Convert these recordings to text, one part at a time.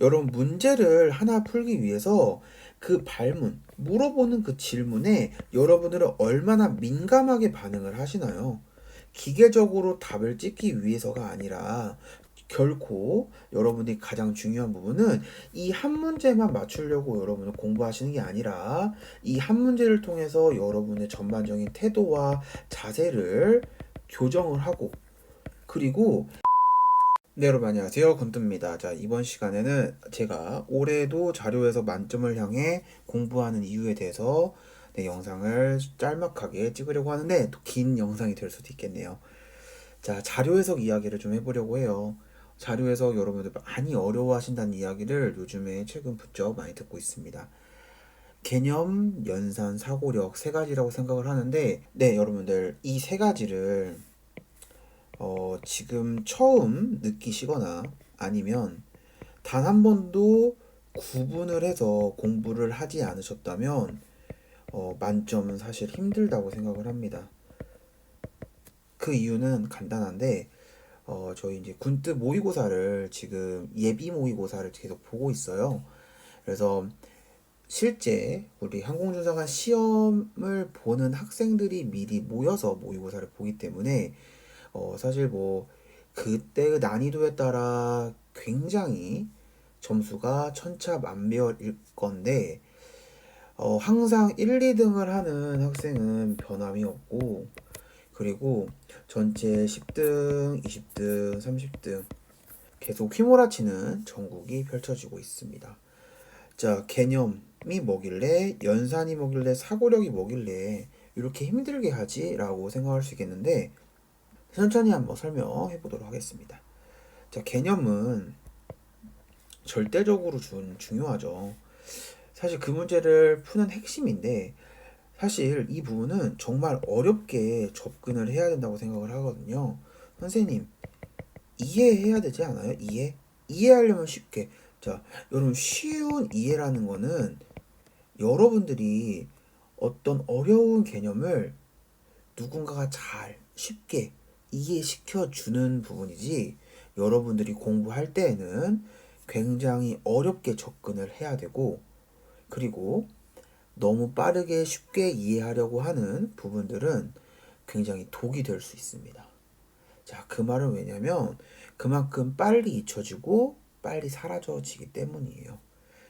여러분 문제를 하나 풀기 위해서 그 발문, 물어보는 그 질문에 여러분들은 얼마나 민감하게 반응을 하시나요? 기계적으로 답을 찍기 위해서가 아니라 결코 여러분이 가장 중요한 부분은 이 한 문제만 맞추려고 여러분은 공부하시는 게 아니라 이 한 문제를 통해서 여러분의 전반적인 태도와 자세를 교정을 하고 그리고 네, 여러분 안녕하세요. 건뚜입니다. 자, 이번 시간에는 제가 올해도 자료에서 만점을 향해 공부하는 이유에 대해서 영상을 짤막하게 찍으려고 하는데 또 긴 영상이 될 수도 있겠네요. 자, 자료 해석 이야기를 좀 해보려고 해요. 자료 해석 여러분들 많이 어려워하신다는 이야기를 요즘에 최근 부쩍 많이 듣고 있습니다. 개념, 연산, 사고력 세 가지라고 생각을 하는데 네, 여러분들 이 세 가지를 지금 처음 느끼시거나 아니면 단 한 번도 구분을 해서 공부를 하지 않으셨다면 만점은 사실 힘들다고 생각을 합니다. 그 이유는 간단한데 저희 이제 군뜻 모의고사를 지금 예비 모의고사를 계속 보고 있어요. 그래서 실제 우리 항공준사관 시험을 보는 학생들이 미리 모여서 모의고사를 보기 때문에 사실 뭐 그때의 난이도에 따라 굉장히 점수가 천차만별일 건데 항상 1, 2등을 하는 학생은 변함이 없고 그리고 전체 10등, 20등, 30등 계속 휘몰아치는 전국이 펼쳐지고 있습니다. 자, 개념이 뭐길래, 연산이 뭐길래, 사고력이 뭐길래 이렇게 힘들게 하지? 라고 생각할 수 있겠는데 천천히 한번 설명해 보도록 하겠습니다. 자, 개념은 절대적으로 중요하죠. 사실 그 문제를 푸는 핵심인데 사실 이 부분은 정말 어렵게 접근을 해야 된다고 생각을 하거든요. 선생님, 이해해야 되지 않아요? 이해하려면 쉽게. 자, 여러분 쉬운 이해라는 거는 여러분들이 어떤 어려운 개념을 누군가가 잘 쉽게 이해시켜 주는 부분이지 여러분들이 공부할 때에는 굉장히 어렵게 접근을 해야 되고 그리고 너무 빠르게 쉽게 이해하려고 하는 부분들은 굉장히 독이 될 수 있습니다. 자, 그 말은 왜냐면 그만큼 빨리 잊혀지고 빨리 사라져지기 때문이에요.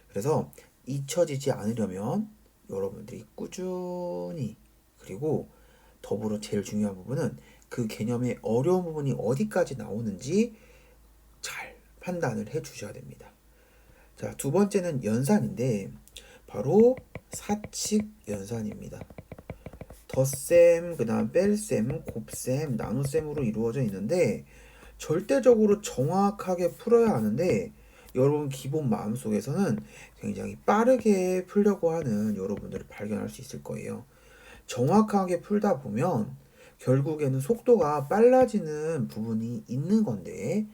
그래서 잊혀지지 않으려면 여러분들이 꾸준히 그리고 더불어 제일 중요한 부분은 그 개념의 어려운 부분이 어디까지 나오는지 잘 판단을 해 주셔야 됩니다. 자, 두 번째는 연산인데 바로 사칙 연산입니다. 덧셈, 그 다음 뺄셈, 곱셈, 나눗셈으로 이루어져 있는데 절대적으로 정확하게 풀어야 하는데 여러분 기본 마음속에서는 굉장히 빠르게 풀려고 하는 여러분들을 발견할 수 있을 거예요. 정확하게 풀다 보면 결국에는 속도가 빨라지는 부분이 있는 건데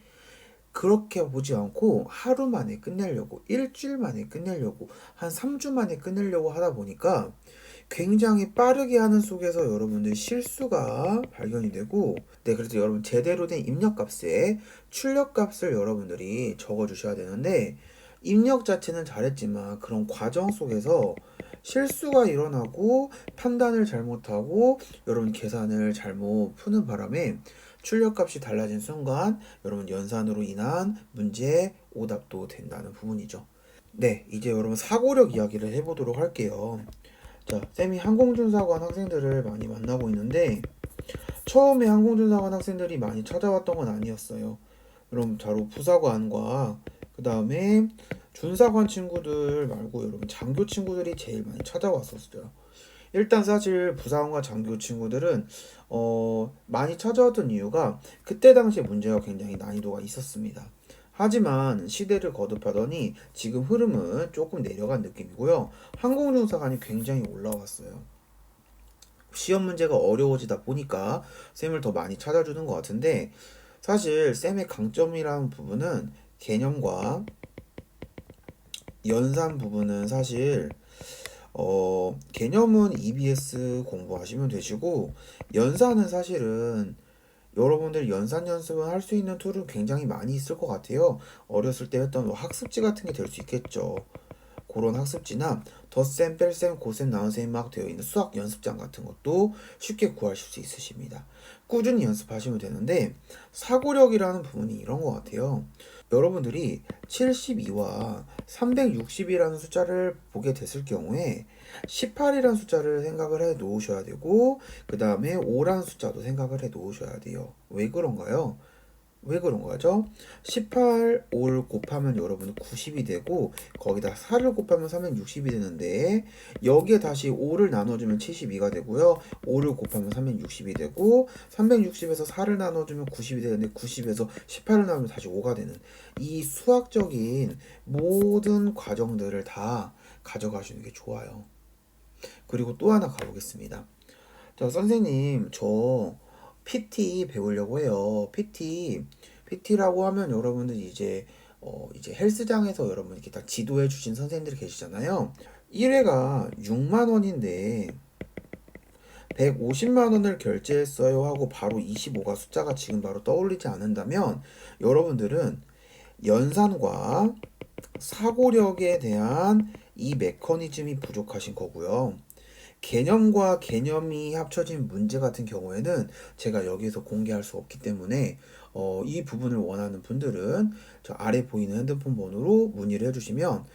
그렇게 보지 않고 하루 만에 끝내려고 일주일 만에 끝내려고 한 3주 만에 끝내려고 하다 보니까 굉장히 빠르게 하는 속에서 여러분들 실수가 발견이 되고 네, 그래서 여러분 제대로 된 입력값에 출력값을 여러분들이 적어 주셔야 되는데 입력 자체는 잘했지만 그런 과정 속에서 실수가 일어나고 판단을 잘못하고 여러분 계산을 잘못 푸는 바람에 출력값이 달라진 순간 여러분 연산으로 인한 문제 오답도 된다는 부분이죠. 네, 이제 여러분 사고력 이야기를 해보도록 할게요. 자, 쌤이 항공준사관 학생들을 많이 만나고 있는데 처음에 항공준사관 학생들이 많이 찾아왔던 건 아니었어요. 여러분 바로 부사관과 그 다음에 준사관 친구들 말고 여러분 장교 친구들이 제일 많이 찾아왔었어요. 일단 사실 부사관과 장교 친구들은 많이 찾아왔던 이유가 그때 당시 문제가 굉장히 난이도가 있었습니다. 하지만 시대를 거듭하더니 지금 흐름은 조금 내려간 느낌이고요. 항공중사관이 굉장히 올라왔어요. 시험 문제가 어려워지다 보니까 쌤을 더 많이 찾아주는 것 같은데 사실 쌤의 강점이라는 부분은 개념과 연산 부분은 사실 개념은 EBS 공부하시면 되시고 연산은 사실은 여러분들 연산 연습을 할 수 있는 툴은 굉장히 많이 있을 것 같아요. 어렸을 때 했던 뭐 학습지 같은 게 될 수 있겠죠. 그런 학습지나 덧셈, 뺄셈, 고셈, 나눗셈 막 되어 있는 수학 연습장 같은 것도 쉽게 구하실 수 있으십니다. 꾸준히 연습하시면 되는데 사고력이라는 부분이 이런 것 같아요. 여러분들이 72와 360이라는 숫자를 보게 됐을 경우에 18이라는 숫자를 생각을 해 놓으셔야 되고 그 다음에 5라는 숫자도 생각을 해 놓으셔야 돼요. 왜 그런가요? 왜 그런 거죠? 18, 5를 곱하면 여러분 90이 되고 거기다 4를 곱하면 360이 되는데 여기에 다시 5를 나눠주면 72가 되고요. 5를 곱하면 360이 되고 360에서 4를 나눠주면 90이 되는데 90에서 18을 나누면 다시 5가 되는 이 수학적인 모든 과정들을 다 가져가시는 게 좋아요. 그리고 또 하나 가보겠습니다. 자, 선생님, 저 PT 배우려고 해요. PT라고 하면 여러분들 이제 헬스장에서 여러분 이렇게 다 지도해 주신 선생님들이 계시잖아요. 1회가 6만 원인데 150만 원을 결제했어요 하고 바로 25가 숫자가 지금 바로 떠올리지 않는다면 여러분들은 연산과 사고력에 대한 이 메커니즘이 부족하신 거고요. 개념과 개념이 합쳐진 문제 같은 경우에는 제가 여기서 공개할 수 없기 때문에 이 부분을 원하는 분들은 저 아래 보이는 핸드폰 번호로 문의를 해주시면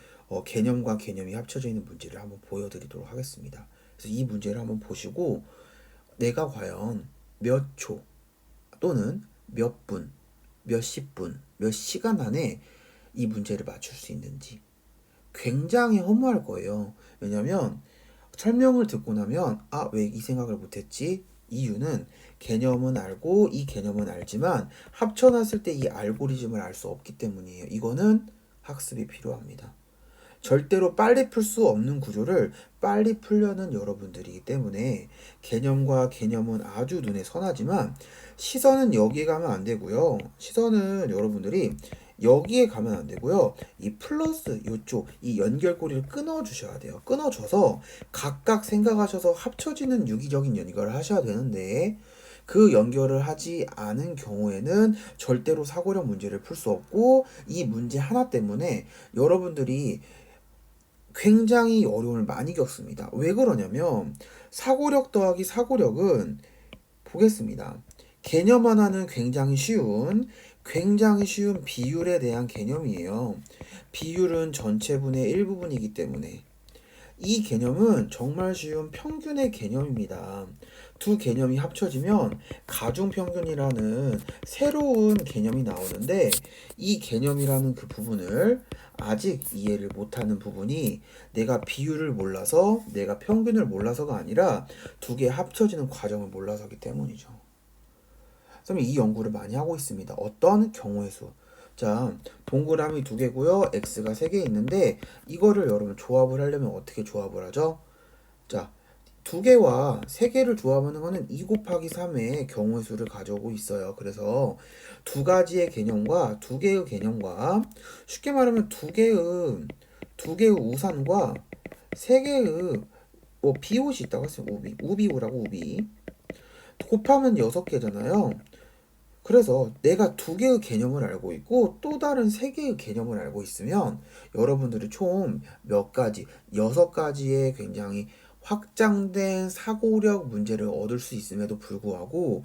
개념과 개념이 합쳐져 있는 문제를 한번 보여드리도록 하겠습니다. 그래서 이 문제를 한번 보시고 내가 과연 몇 초 또는 몇 분, 몇십 분, 몇 시간 안에 이 문제를 맞출 수 있는지 굉장히 허무할 거예요. 왜냐면 설명을 듣고 나면 왜 이 생각을 못했지? 이유는 개념은 알고 이 개념은 알지만 합쳐놨을 때 이 알고리즘을 알 수 없기 때문이에요. 이거는 학습이 필요합니다. 절대로 빨리 풀 수 없는 구조를 빨리 풀려는 여러분들이기 때문에 개념과 개념은 아주 눈에 선하지만 시선은 여기에 가면 안 되고요. 시선은 여러분들이 여기에 가면 안 되고요. 이 플러스 이쪽 이 연결고리를 끊어 주셔야 돼요. 끊어줘서 각각 생각하셔서 합쳐지는 유기적인 연결을 하셔야 되는데 그 연결을 하지 않은 경우에는 절대로 사고력 문제를 풀 수 없고 이 문제 하나 때문에 여러분들이 굉장히 어려움을 많이 겪습니다. 왜 그러냐면 사고력 더하기 사고력은 보겠습니다. 개념 하나는 굉장히 쉬운 비율에 대한 개념이에요. 비율은 전체분의 일부분이기 때문에 이 개념은 정말 쉬운 평균의 개념입니다. 두 개념이 합쳐지면 가중평균이라는 새로운 개념이 나오는데 이 개념이라는 그 부분을 아직 이해를 못하는 부분이 내가 비율을 몰라서 내가 평균을 몰라서가 아니라 두 개 합쳐지는 과정을 몰라서기 때문이죠. 그러면 이 연구를 많이 하고 있습니다. 어떤 경우의 수. 자, 동그라미 두 개고요. x가 세 개 있는데 이거를 여러분 조합을 하려면 어떻게 조합을 하죠? 자, 두 개와 세 개를 조합하는 거는 2 곱하기 3의 경우의 수를 가져오고 있어요. 그래서 두 가지의 개념과 두 개의 개념과 쉽게 말하면 두 개의 우산과 세 개의 비옷이 있다고 했어요. 우비우라고 우비. 곱하면 6개잖아요. 그래서 내가 두 개의 개념을 알고 있고 또 다른 세 개의 개념을 알고 있으면 여러분들이 총 몇 가지, 6가지의 굉장히 확장된 사고력 문제를 얻을 수 있음에도 불구하고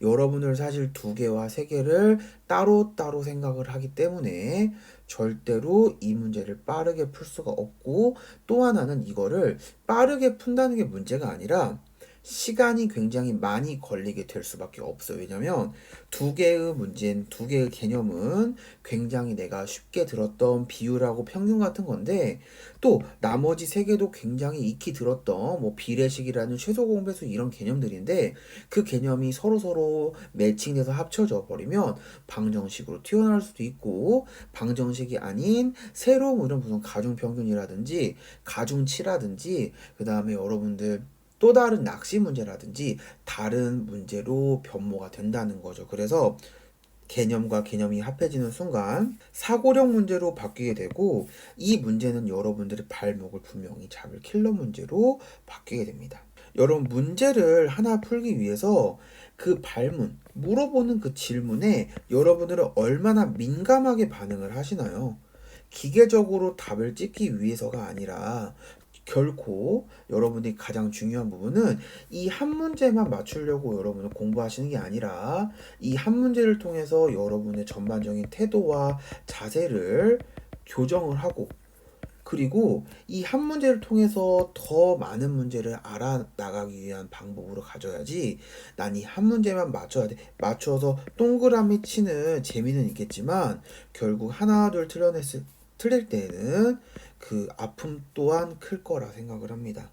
여러분들 사실 두 개와 세 개를 따로따로 생각을 하기 때문에 절대로 이 문제를 빠르게 풀 수가 없고 또 하나는 이거를 빠르게 푼다는 게 문제가 아니라 시간이 굉장히 많이 걸리게 될 수밖에 없어요. 왜냐면 두 개의 문제는 두 개의 개념은 굉장히 내가 쉽게 들었던 비율하고 평균 같은 건데 또 나머지 세 개도 굉장히 익히 들었던 뭐 비례식이라는 최소 공배수 이런 개념들인데 그 개념이 서로서로 매칭돼서 합쳐져 버리면 방정식으로 튀어나올 수도 있고 방정식이 아닌 새로운 이런 무슨 가중평균이라든지 가중치라든지 그 다음에 여러분들 또 다른 낚시 문제라든지 다른 문제로 변모가 된다는 거죠. 그래서 개념과 개념이 합해지는 순간 사고력 문제로 바뀌게 되고 이 문제는 여러분들의 발목을 분명히 잡을 킬러 문제로 바뀌게 됩니다. 여러분 문제를 하나 풀기 위해서 그 발문, 물어보는 그 질문에 여러분들은 얼마나 민감하게 반응을 하시나요? 기계적으로 답을 찍기 위해서가 아니라 결코 여러분이 가장 중요한 부분은 이 한 문제만 맞추려고 여러분은 공부하시는 게 아니라 이 한 문제를 통해서 여러분의 전반적인 태도와 자세를 교정을 하고 그리고 이 한 문제를 통해서 더 많은 문제를 알아나가기 위한 방법으로 가져야지 난 이 한 문제만 맞춰야 돼. 맞춰서 동그라미 치는 재미는 있겠지만 결국 하나 둘 틀릴 때는 그 아픔 또한 클 거라 생각을 합니다.